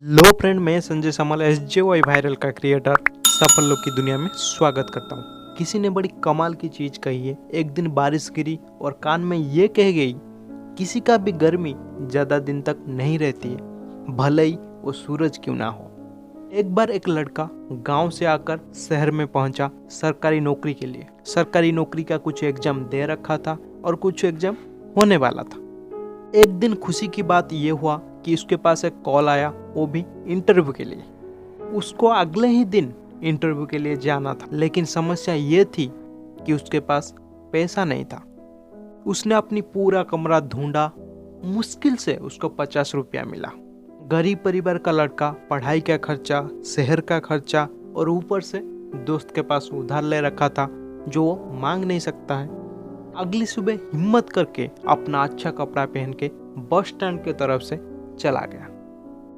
लो friend, मैं Sanjay समल SJY viral का creator सफल लोग की दुनिया में स्वागत करता हूँ। किसी ने बड़ी कमाल की चीज कही है। एक दिन बारिश गिरी और कान में ये कह गई, किसी का भी गर्मी ज्यादा दिन तक नहीं रहती है, भले ही वो सूरज क्यों ना हो। एक बार एक लड़का गांव से आकर शहर में पहुंचा सरकारी नौकरी के लिए। सरकारी नौकरी का कुछ एग्जाम दे रखा था और कुछ एग्जाम होने वाला था। एक दिन खुशी की बात यह हुआ कि उसके पास एक कॉल आया, वो भी इंटरव्यू के लिए। उसको अगले ही दिन इंटरव्यू के लिए जाना था, लेकिन समस्या ये थी कि उसके पास पैसा नहीं था। उसने अपनी पूरा कमरा ढूंढा, मुश्किल से उसको 50 रुपया मिला। गरीब परिवार का लड़का, पढ़ाई का खर्चा, शहर का खर्चा और ऊपर से दोस्त के पास उधार ले रखा था जो वो मांग नहीं सकता है। अगली सुबह हिम्मत करके अपना अच्छा कपड़ा पहन के बस स्टैंड की तरफ से चला गया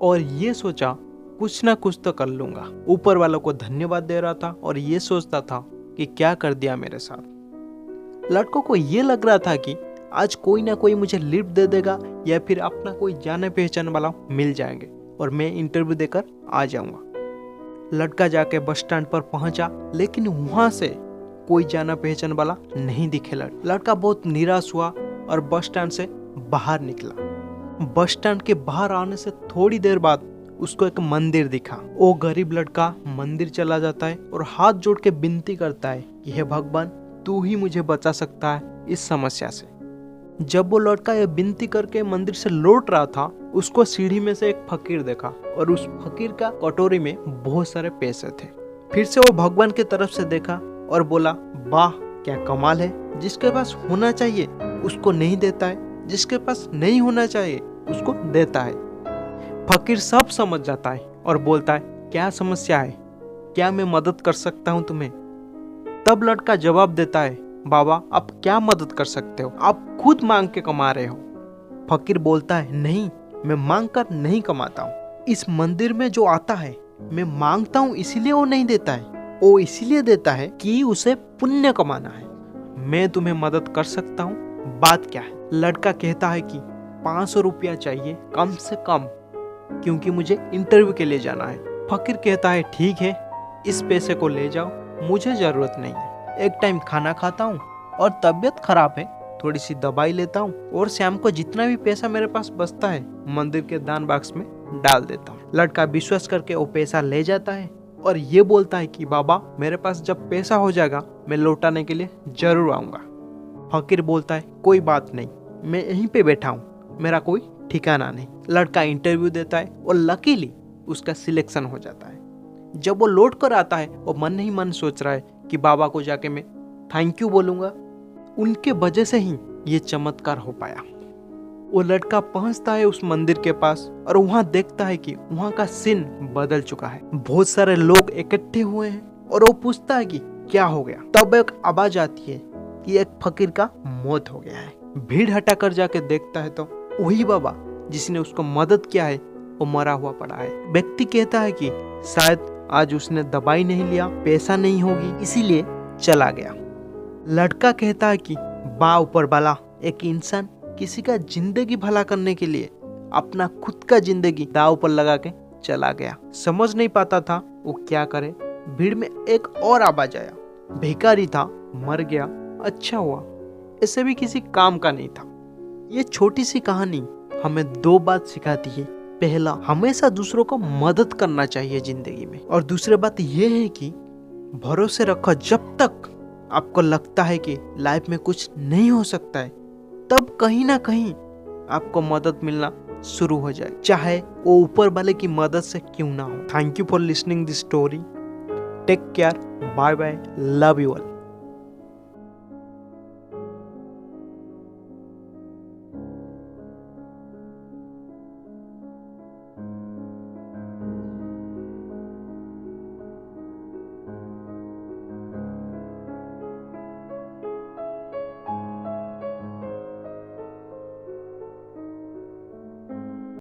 और ये सोचा कुछ ना कुछ तो कर लूंगा। ऊपर वालों को धन्यवाद दे रहा था और ये सोचता था कि क्या कर दिया मेरे साथ। लड़कों को ये लग रहा था कि आज कोई ना कोई मुझे लिफ्ट दे देगा या फिर अपना कोई जाने पहचान वाला मिल जाएंगे और मैं इंटरव्यू देकर आ जाऊंगा। लड़का जाके बस स्टैंड पर पहुंचा, लेकिन वहां से कोई जाना पहचान वाला नहीं दिखे। लड़का बहुत निराश हुआ और बस स्टैंड से बाहर निकला। बस स्टैंड के बाहर आने से थोड़ी देर बाद उसको एक मंदिर दिखा। वो गरीब लड़का मंदिर चला जाता है और हाथ जोड़ के विनती करता है कि हे भगवान, तू ही मुझे बचा सकता है इस समस्या से। जब वो लड़का ये विनती करके मंदिर से लौट रहा था, उसको सीढ़ी में से एक फकीर देखा और उस फकीर का कटोरी में बहुत सारे पैसे थे। फिर से वो भगवान की तरफ से देखा और बोला, वाह क्या कमाल है, जिसके पास होना चाहिए उसको नहीं देता है, जिसके पास नहीं होना चाहिए उसको देता है। फकीर सब समझ जाता है और बोलता है, क्या समस्या है, क्या मैं मदद कर सकता हूँ तुम्हें। तब लड़का जवाब देता है, बाबा आप क्या मदद कर सकते हो, आप खुद मांग के कमा रहे हो। फकीर बोलता है, नहीं, मैं मांग कर नहीं कमाता हूँ। इस मंदिर में जो आता है मैं मांगता हूँ, इसीलिए वो नहीं देता है। वो इसीलिए देता है कि उसे पुण्य कमाना है। मैं तुम्हें मदद कर सकता हूँ, बात क्या है। लड़का कहता है कि 500 रुपया चाहिए कम से कम, क्योंकि मुझे इंटरव्यू के लिए जाना है। फकीर कहता है, ठीक है, इस पैसे को ले जाओ, मुझे जरूरत नहीं है। एक टाइम खाना खाता हूँ और तबीयत खराब है, थोड़ी सी दवाई लेता हूँ और शाम को जितना भी पैसा मेरे पास बचता है मंदिर के दान बॉक्स में डाल देता हूँ। लड़का विश्वास करके वो पैसा ले जाता है और ये बोलता है कि बाबा मेरे पास जब पैसा हो जाएगा मैं लौटाने के लिए जरूर आऊंगा। फकीर बोलता है, कोई बात नहीं, मैं यहीं पे बैठा हूँ, मेरा कोई ठिकाना नहीं। लड़का इंटरव्यू देता है और लकीली उसका सिलेक्शन हो जाता है। जब वो लौट कर आता है वो मन ही मन सोच रहा है कि बाबा को जाके मैं थैंक यू बोलूंगा, उनके वजह से ही ये चमत्कार हो पाया। वो लड़का पहुंचता है उस मंदिर के पास और वहां देखता है कि वहां का सीन बदल चुका है। बहुत सारे लोग इकट्ठे हुए हैं और वो पूछता है कि क्या हो गया। तब एक आवाज आती है कि एक फकीर का मौत हो गया है। भीड़ हटाकर जाके देखता है तो वही बाबा जिसने उसको मदद किया है वो मरा हुआ पड़ा है। व्यक्ति कहता है कि शायद आज उसने दवाई नहीं लिया, पैसा नहीं होगी, इसीलिए चला गया। लड़का कहता है कि बा ऊपर वाला, एक इंसान किसी का जिंदगी भला करने के लिए अपना खुद का जिंदगी दांव पर लगा के चला गया। समझ नहीं पाता था वो क्या करे। भीड़ में एक और आवाज आया, भिखारी था, मर गया, अच्छा हुआ, ऐसे भी किसी काम का नहीं था। ये छोटी सी कहानी हमें 2 बात सिखाती है। पहला, हमेशा दूसरों को मदद करना चाहिए जिंदगी में, और दूसरी बात यह है कि भरोसे रखो। जब तक आपको लगता है कि लाइफ में कुछ नहीं हो सकता है, तब कहीं ना कहीं आपको मदद मिलना शुरू हो जाए, चाहे वो ऊपर वाले की मदद से क्यों ना हो। Thank you for listening this story. Take care, bye bye, love you all.